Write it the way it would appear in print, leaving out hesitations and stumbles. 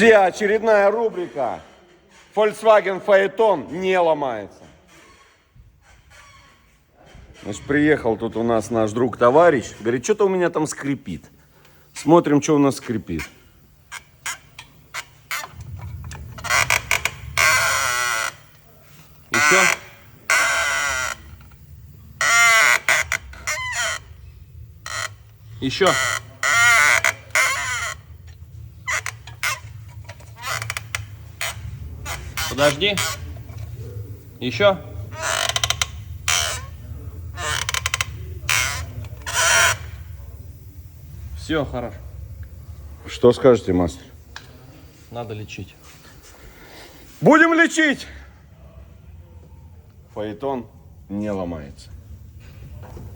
Друзья, очередная рубрика. Volkswagen Phaeton не ломается. Значит, приехал тут у нас наш друг-товарищ. Говорит, что-то у меня там скрипит. Смотрим, что у нас скрипит. Еще? Еще? Подожди. Еще? Все, хорошо. Что скажете, мастер? Надо лечить. Будем лечить! Phaeton не ломается.